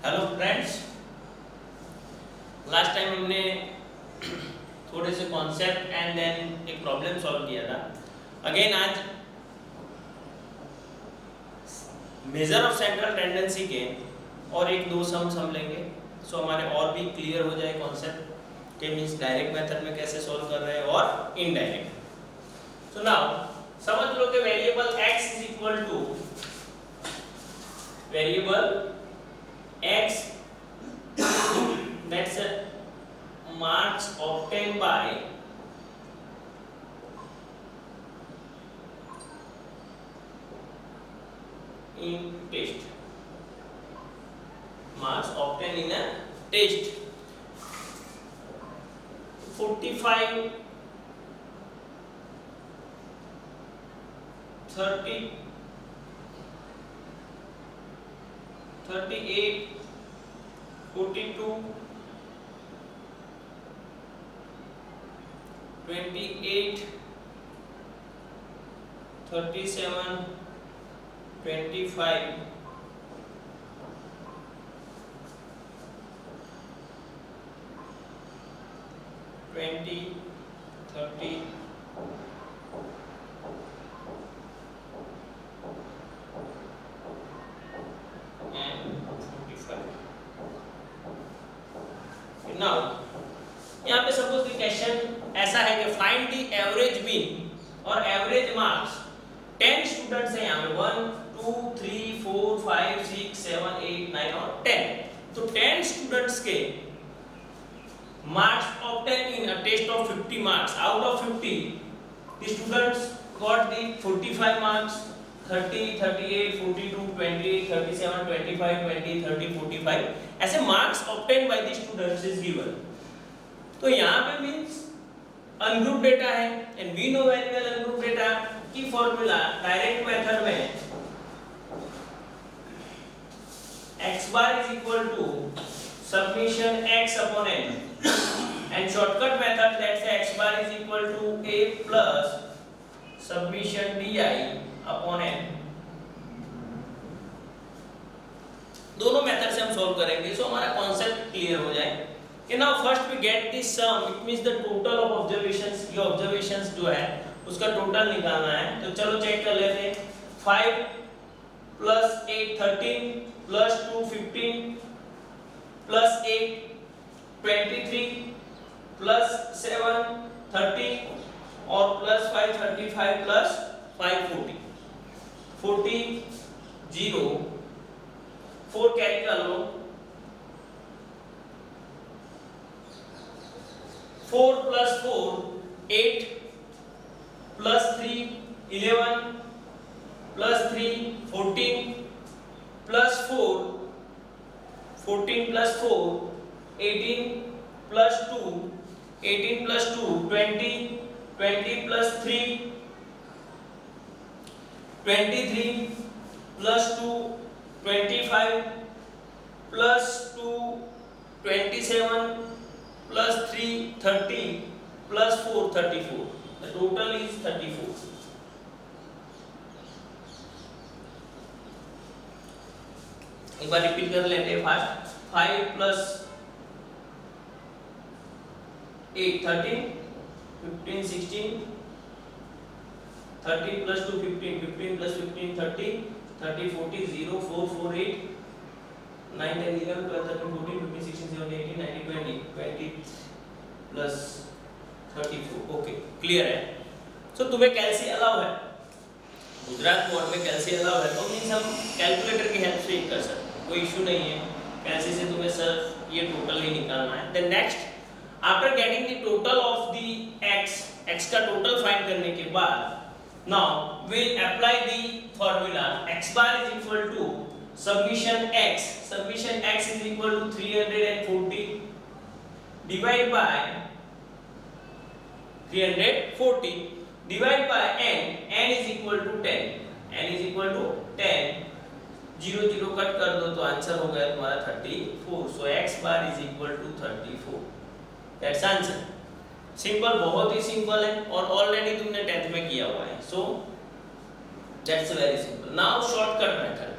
Hello friends, last time हमने थोड़े से कॉन्सेप्ट एंड देन एक प्रॉब्लम सॉल्व किया था। अगेन आज मेजर ऑफ सेंट्रल टेंडेंसी के और एक दो सम्स हम लेंगे, सो हमारे और भी क्लियर हो जाए कॉन्सेप्ट के मीन्स डायरेक्ट मेथड में कैसे सॉल्व कर रहे हैं और इनडायरेक्ट। सो नाउ समझ लो कि variable x is equal two variable x that's marks obtained by in test, marks obtained in a test 45 30 38 42 28 37 25 20 30 now यहाँ पे सपोज क्वेश्चन ऐसा है कि फाइंड द एवरेज मीन और एवरेज मार्क्स 10 स्टूडेंट्स हैं यहाँ पे 1 2 3 4 5 6 7 8 9 और 10। तो 10 स्टूडेंट्स के marks obtained in a test of 50 marks, out of 50 the students got the 45 marks, 30 38 42 28 37 25 20 30 45 ऐसे marks obtained by the students is given। तो यहाँ पे means अनग्रुप डेटा है and we know very well ungroup data की formula direct method में x bar is equal to summation x upon n and shortcut method let's say x bar is equal to a plus summation di upon n। दोनों method से हम solve करेंगे सो हमारा concept clear हो जाए कि now first we get the sum, it means the total of observations. ये observations जो है उसका टोटल निकालना है, तो चलो चेक कर लेते हैं। 5 plus 8 13 plus 2 15 plus 8 23 plus 7 30 और plus 5 35 plus 5 40 40 0 4 कैरी कर लो 4 plus 4 8 plus 3 11 plus 3 14 plus 4 14 plus 4 18 plus 2 18 plus 2 20 20 plus 3 23 plus 2 25 plus 2 27 plus 3 30 plus 4 34। The total is 34। एक बार रिपीट कर लेते हैं fast. 5 plus 8 13 15 16 30 plus 2 15 15 plus 15 30 30 40 0 4 4 8 9 10 11 12 13 14 15 16 17 18 19 20 20 plus 34। Okay clear है। सो तुम्हें कैलसी अलाउ है, Gujarat board में कैलसी अलाउ है, तो मींस हम कैलकुलेटर की हेल्प से ही कर सकते हैं, कोई इशू नहीं है। कैलसी से तुम्हें सिर्फ ये टोटल ही निकालना है। Then next after getting the total of the x का टोटल फाइंड करने के बाद now we'll apply the formula x bar is equal to summation x is equal to 340 divided by 340 divided by n is equal to 10 0 0 cut कर दो तो answer हो गया तुम्हारा 34। सो x bar is equal to 34, that's answer. Simple, बहुत ही simple है और ऑलरेडी तुमने 10th में किया हुआ है, so that's very simple. Now shortcut method.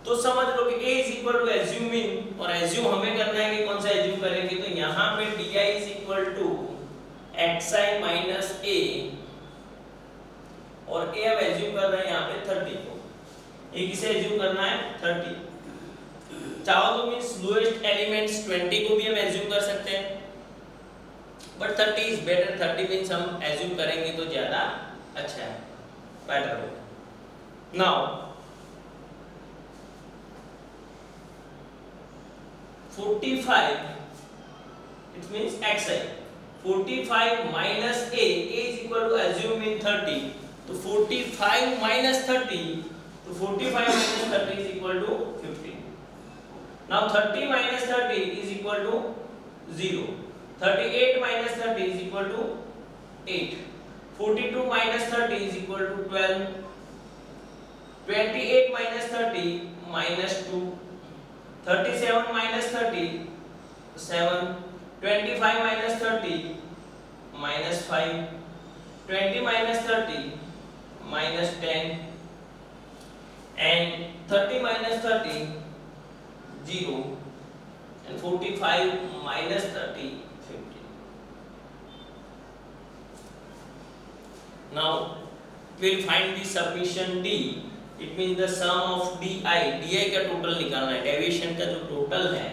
तो समझ लो कि a is equal to assume इन, और एज्यूम हमें करना है कि कौन सा एज्यूम करेंगे, तो यहाँ पे di is equal to xi minus a, और a अब एज्यूम कर रहे हैं यहाँ पे 30 को, a किसे एज्यूम करना है 30, चाहो तो मींस लोएस्ट एलिमेंट्स 20 को भी हम एज्यूम कर सकते हैं, बट 30 इज बेटर, 30 मींस हम एज्यूम करेंगे तो ज्यादा अच्छा है, बेटर होगा। Now 45 it means xi, 45 minus a is equal to assume in 30, तो 45 minus 30, तो 45 minus 30 is equal to 15. Now 30 minus 30 is equal to 0, 38 minus 30 is equal to 8, 42 minus 30 is equal to 12, 28 minus 30 minus 2, 37 minus 30 7, 25 minus 30 minus 5, 20 minus 30 minus 10, and 30 minus 30 0, and 45 minus 30 50. Now we'll find the submission D. It mean the sum of D I का टोटल निकालना है, deviation का जो total है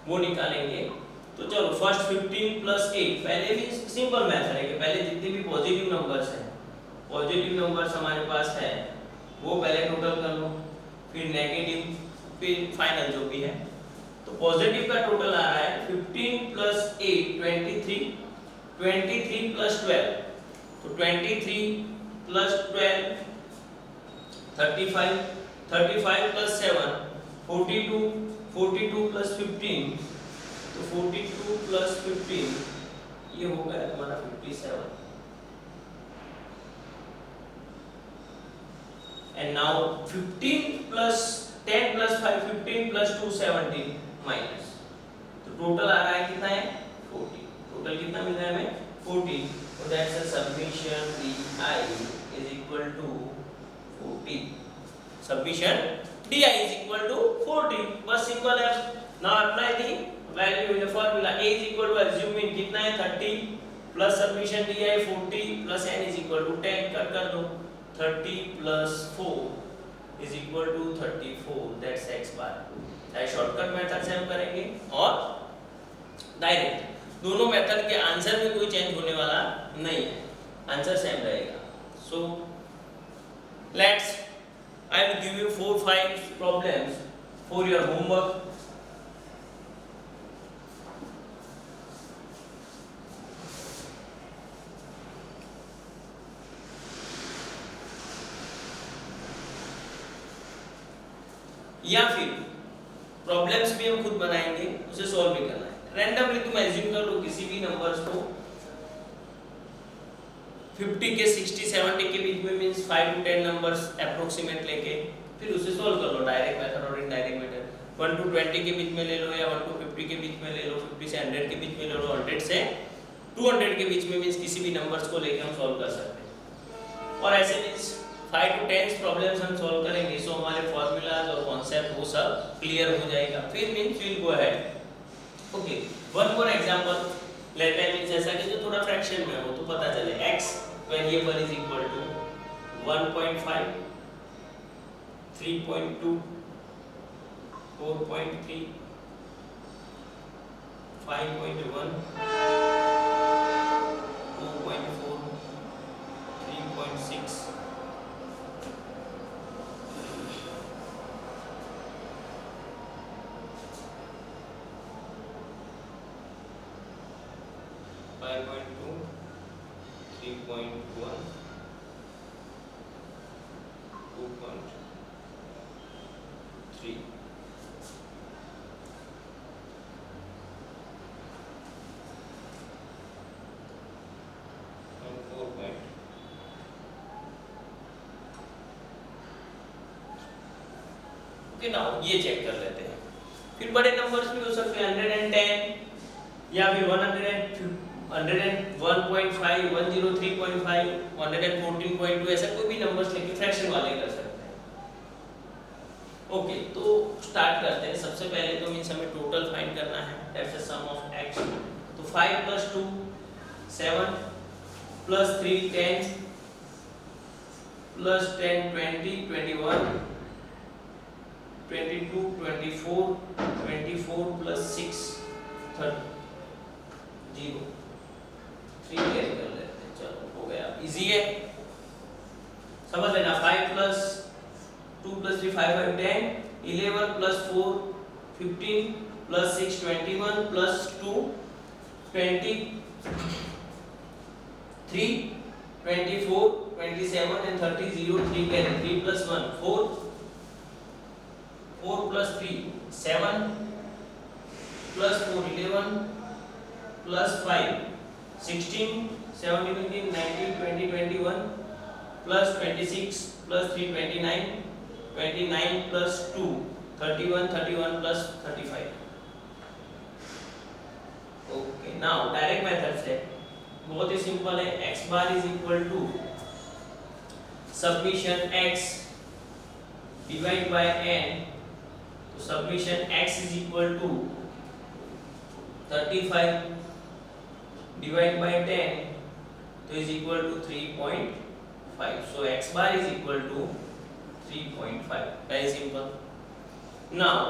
वो निकालेंगे। तो चलो फर्स्ट 15 प्लस 8, पहले भी सिंपल मेथड है कि पहले जितने भी पॉजिटिव नंबर्स हैं, पॉजिटिव नंबर्स हमारे पास है वो पहले टोटल कर लो, फिर नेगेटिव, फिर फाइनल जो भी है। तो पॉजिटिव का टोटल आ रहा है 15 प्लस 8 23, 23 प्लस 12, तो 23 प्लस 12 35, 35 plus 7 42, 42 plus 15, तो 42 plus 15 ये हो गया तुम्हारा 57, and now 15 plus 10 plus 5 15 plus 2 17 minus, तो टोटल आ रहा है कितना है 40, टोटल कितना मिल रहा है हमें 40, so that's the submission DI is equal to 40, submission di is equal to 40, बस सिंपल है। now apply the value in the formula, a is equal to assume in कितना है 30 plus submission di 40 plus n is equal to 10, कर दो, 30 plus 4 is equal to 34, that's x bar। चाहे shortcut method से हम करेंगे और डायरेक्ट, दोनों मेथड के आंसर में कोई चेंज होने वाला नहीं है, आंसर सेम रहेगा। so let's I will give you 4-5 problems for your homework। या फिर प्रॉब्लम्स भी हम खुद बनाएंगे, उसे सॉल्व भी करना है। रैंडमली तुम एज्यूम कर लो किसी भी नंबर्स को 50 के 60 70 के बीच में, मींस 5 to 10 नंबर्स अप्रोक्सीमेट लेके फिर उसे सॉल्व कर लो, डायरेक्ट मेथड और इनडायरेक्ट मेथड। 1 to 20 के बीच में ले लो या 1 to 50 के बीच में ले लो, 50 से 100 के बीच में ले लो, 100 से 200 के बीच में, मींस किसी भी नंबर्स को लेके हम सॉल्व कर सकते हैं। और ऐसे मींस 5 to 10 प्रॉब्लम्स हम सॉल्व करेंगे, सो हमारे फॉर्मूलाज और कॉन्सेप्ट वो सब क्लियर हो जाएगा। फिर means will go ahead. Okay, one more example लेते हैं, मींस ऐसा कि जो थोड़ा फ्रैक्शन में हो तो पता चले। x variable is equal to 1.5, 3.2, 4.3, 5.1, 2.4, 3.6, 5.2, 3.1, 2.3, and 4. Okay, now ये चेक कर लेते हैं। फिर बड़े नंबर्स भी हो सकते हैं, 110 या फिर 101.5, 103.5, 114.2, ऐसा कोई भी नंबर्स लेके फ्रैक्शन वाले कर सकते हैं। ओके, तो स्टार्ट करते हैं। सबसे पहले तो मीन्स हमें टोटल फाइंड करना है, that's the sum of x। तो 5 + 2 7 + 3 10 + 10 20 21 22 24 24 + 6 30 0 3 कैरी कर लेते हैं। चलो हो गया, इजी है, समझ लेना। 5 + 2 + 3 5 5 10 11 + 4 15 + 6 21 + 2 23 24 27 and 30 0 3 carry 3 + 1 4 4 + 3 7 + 4 11 + 5 16 17 18 19 20 21 + 26 + 3 29 29 + 2 31 31 + 35। Okay, now direct method से बहुत ही सिंपल है। x bar is equal to submission x divide by n। तो submission x is equal to 35 divide by 10 तो is equal to 3.5। So x bar is equal to 3.5। Very simple. Now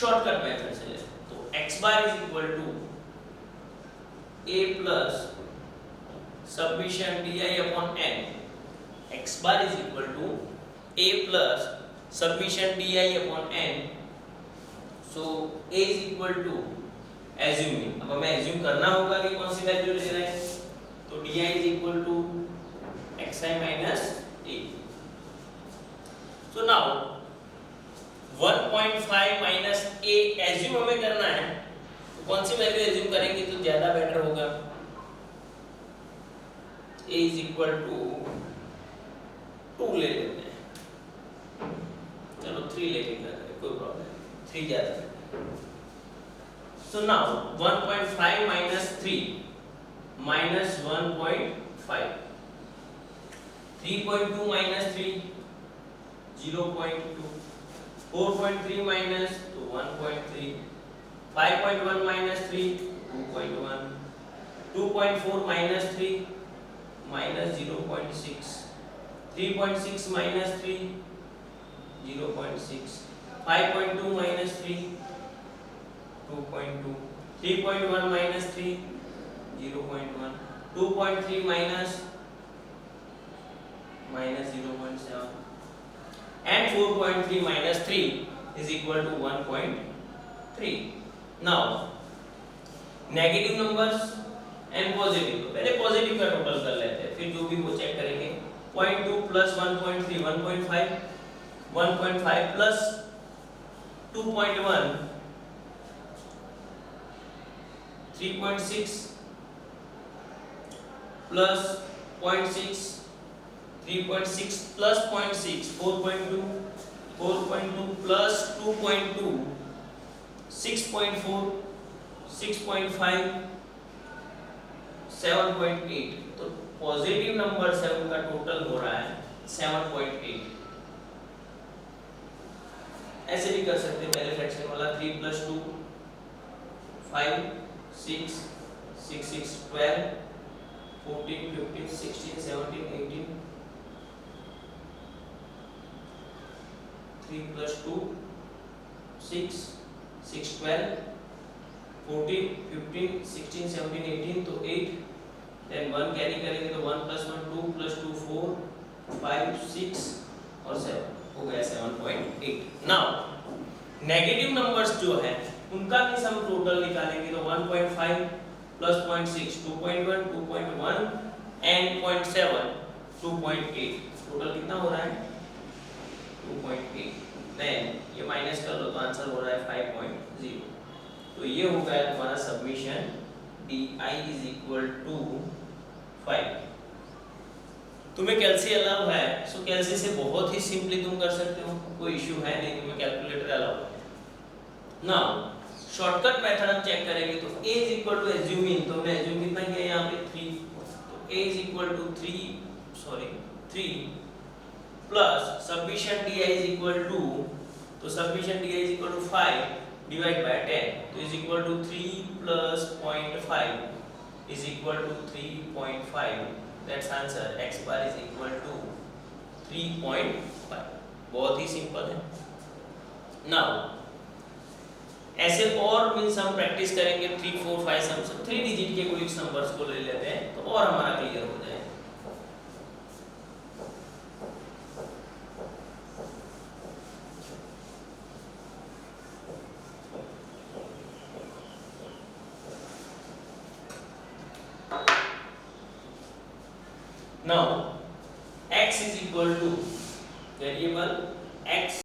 shortcut method से लेते हैं। तो x bar is equal to a plus submission di upon n। x bar is equal to a plus submission di upon n। So a is equal to assuming, अब हमें assume करना होगा कि कौन सी वैल्यू ले रहे हैं। तो di is equal to xi minus a। So now 1.5 minus a assume हमें करना है, तो कौन सी वैल्यू एज्यूम करेंगे तो ज्यादा बेटर होगा। a इज इक्वल टू 2 ले लेते हैं, चलो 3 लेके कर रहे हैं, कोई प्रॉब्लम नहीं, 3 ज्यादा बेटर। सो now 1.5 minus 3 minus 1.5 3.2 minus 3 0.2 4.3 minus तो 1.3 5.1 minus 3 2.1 2.4 minus 3 minus 0.6 3.6 minus 3 0.6 5.2 minus 3 2.2 3.1 minus 3 0.1 2.3 minus minus 0.7 and 4.3 minus 3 is equal to 1.3. Now negative numbers and positive, तो पहले पॉजिटिव का टोटल कर लेते हैं, फिर जो भी वो चेक करेंगे। 0.2 plus 1.3 1.5 1.5 plus 2.1 3.6 plus 0.6 3.6 plus 0.6 4.2 4.2 plus 2.2 6.4 6.5 7.8। तो पॉजिटिव नंबर 7 का टोटल हो रहा है 7.8। ऐसे भी कर सकते हैं, पहले फ्रैक्शन वाला 3 plus 2 5 6 6 6 12 14 15 16 17 18 3 plus 2 6 6 12 14 15 16 17 18 तो 8, देन 1 कैरी करेंगे तो 1 plus 1 2 plus 2 4 5 6 और 7 हो गया 7.8। नाउ नेगेटिव नंबर्स जो है उनका भी हम टोटल निकालेंगे तो 1.5 plus 0.6 2.1 2.1 and 0.7 2.8। टोटल कितना हो रहा है 2.8। देन ये माइनस कर लो तो आंसर हो रहा है 5.0। तो ये हो गया तुम्हारा submission di is equal to 5। तुम्हें कैलसी अलाउ है, सो कैलसी से बहुत ही सिंपली तुम कर सकते हो, कोई इश्यू है नहीं, तुम्हें कैलकुलेटर अलाउ है। नाउ शॉर्टकट मेथड हम चेक करेंगे तो a is equal to assuming, तो हमने assume कितना किया यहाँ पे 3, तो a is equal to 3 3 plus summation d i is equal to, तो summation d i is equal to 5 divide by 10, तो is equal to 3 plus 0.5 is equal to 3.5, that's answer x bar is equal to 3.5। बहुत ही simple है। Now ऐसे और means हम practice करेंगे 3 4 5 सम 3 digit के कुछ नंबर्स को ले लेते हैं तो और हमारा क्लियर हो जाएगा। Now x is equal to variable x